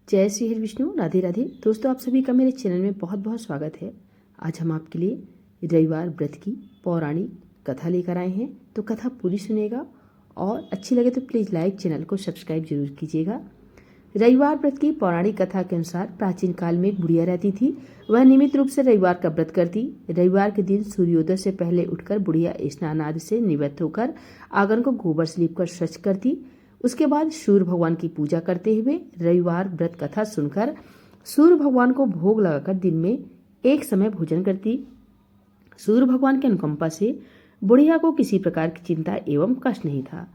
जय श्री हरि विष्णु, राधे राधे। दोस्तों, आप सभी का मेरे चैनल में बहुत बहुत स्वागत है। आज हम आपके लिए रविवार व्रत की पौराणिक कथा लेकर आए हैं। तो कथा पूरी सुनेगा और अच्छी लगे तो प्लीज़ लाइक, चैनल को सब्सक्राइब जरूर कीजिएगा। रविवार व्रत की पौराणिक कथा के अनुसार प्राचीन काल में एक बुढ़िया रहती थी। वह नियमित रूप से रविवार का व्रत करती। रविवार के दिन सूर्योदय से पहले उठकर बुढ़िया स्नान आदि से निवृत्त होकर आंगन को गोबर से लीपकर स्वच्छ करती। उसके बाद सूर्य भगवान की पूजा करते हुए रविवार व्रत कथा सुनकर सूर्य भगवान को भोग लगाकर दिन में एक समय भोजन करती। सूर्य भगवान की अनुकंपा से बुढ़िया को किसी प्रकार की चिंता एवं कष्ट नहीं था।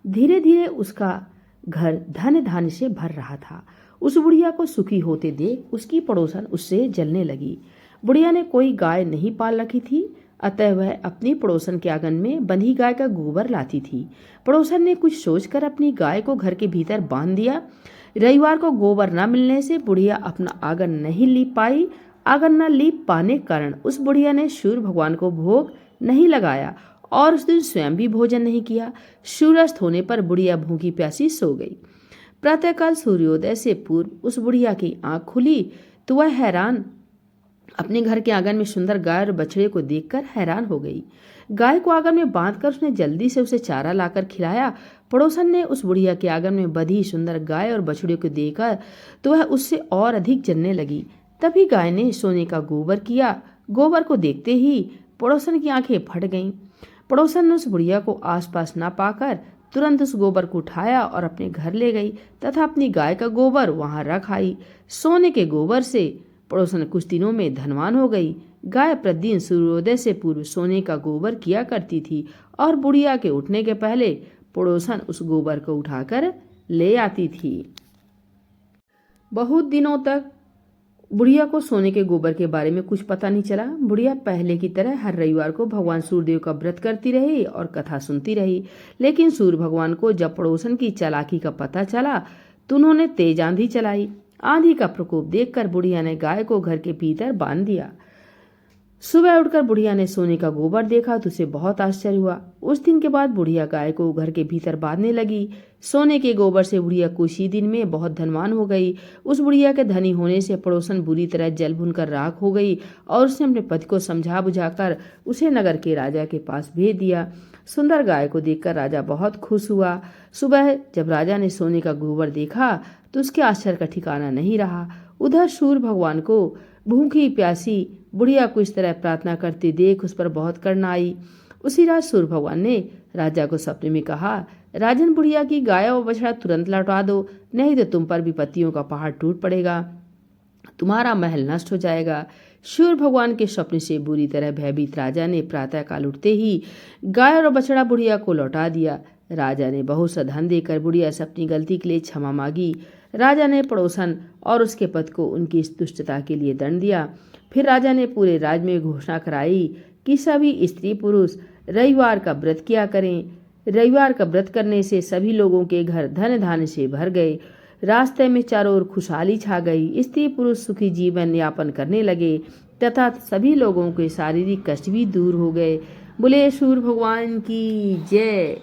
धीरे धीरे उसका घर धन धान्य से भर रहा था। उस बुढ़िया को सुखी होते देख उसकी पड़ोसन उससे जलने लगी। बुढ़िया ने कोई गाय नहीं पाल रखी थी, अतः वह अपनी पड़ोसन के आंगन में बंधी गाय का गोबर लाती थी। पड़ोसन ने कुछ सोचकर अपनी गाय को घर के भीतर बांध दिया। रविवार को गोबर न मिलने से बुढ़िया अपना आंगन नहीं लीप पाई। आंगन न लीप पाने के कारण उस बुढ़िया ने सूर्य भगवान को भोग नहीं लगाया और उस दिन स्वयं भी भोजन नहीं किया। सूर्यास्त होने पर बुढ़िया भूखी प्यासी सो गई। प्रातःकाल सूर्योदय से पूर्व उस बुढ़िया की आंख खुली तो वह अपने घर के आंगन में सुंदर गाय और बछड़े को देखकर हैरान हो गई। गाय को आंगन में बांधकर उसने जल्दी से उसे चारा लाकर खिलाया। पड़ोसन ने उस बुढ़िया के आंगन में बंधी सुंदर गाय और बछड़े को देखकर तो वह उससे और अधिक जलने लगी। तभी गाय ने सोने का गोबर किया। गोबर को देखते ही पड़ोसन की आंखें फट गईं। पड़ोसन ने उस बुढ़िया को आसपास ना पाकर तुरंत उस गोबर को उठाया और अपने घर ले गई तथा अपनी गाय का गोबर वहां रख आई। सोने के गोबर से पड़ोसन कुछ दिनों में धनवान हो गई। गाय प्रतिदिन सूर्योदय से पूर्व सोने का गोबर किया करती थी और बुढ़िया के उठने के पहले पड़ोसन उस गोबर को उठाकर ले आती थी। बहुत दिनों तक बुढ़िया को सोने के गोबर के बारे में कुछ पता नहीं चला। बुढ़िया पहले की तरह हर रविवार को भगवान सूर्यदेव का व्रत करती रही और कथा सुनती रही। लेकिन सूर्य भगवान को जब पड़ोसन की चालाकी का पता चला तो उन्होंने तेज आंधी चलाई। आंधी का प्रकोप देखकर बुढ़िया ने गाय को घर के भीतर बांध दिया। सुबह उठकर बुढ़िया ने सोने का गोबर देखा तो उसे बहुत आश्चर्य हुआ। उस दिन के बाद बुढ़िया गाय को घर के भीतर बांधने लगी। सोने के गोबर से बुढ़िया कुछ ही दिन में बहुत धनवान हो गई। उस बुढ़िया के धनी होने से पड़ोसन बुरी तरह जल भुन कर राख हो गई और उसने अपने पति को समझा बुझाकर उसे नगर के राजा के पास भेज दिया। सुंदर गाय को देखकर राजा बहुत खुश हुआ। सुबह जब राजा ने सोने का गोबर देखा तो उसके आश्चर्य का ठिकाना नहीं रहा। उधर सूर्य भगवान को भूखी प्यासी बुढ़िया को इस तरह प्रार्थना करते देख उस पर बहुत करुणा आई। उसी रात सूर्य भगवान ने राजा को सपने में कहा, राजन, बुढ़िया की गाय और बछड़ा तुरंत लौटा दो, नहीं तो तुम पर विपत्तियों का पहाड़ टूट पड़ेगा, तुम्हारा महल नष्ट हो जाएगा। सूर्य भगवान के स्वप्न से बुरी तरह भयभीत राजा ने प्रातःकाल उठते ही गाय और बछड़ा बुढ़िया को लौटा दिया। राजा ने बहुत सा धन देकर बुढ़िया से अपनी गलती के लिए क्षमा मांगी। राजा ने पड़ोसन और उसके पति को उनकी इस दुष्टता के लिए दंड दिया। फिर राजा ने पूरे राज्य में घोषणा कराई कि सभी स्त्री पुरुष रविवार का व्रत किया करें। रविवार का व्रत करने से सभी लोगों के घर धन धान्य से भर गए। रास्ते में चारों ओर खुशहाली छा गई। स्त्री पुरुष सुखी जीवन यापन करने लगे तथा सभी लोगों के शारीरिक कष्ट भी दूर हो गए। बोले सूर्य भगवान की जय।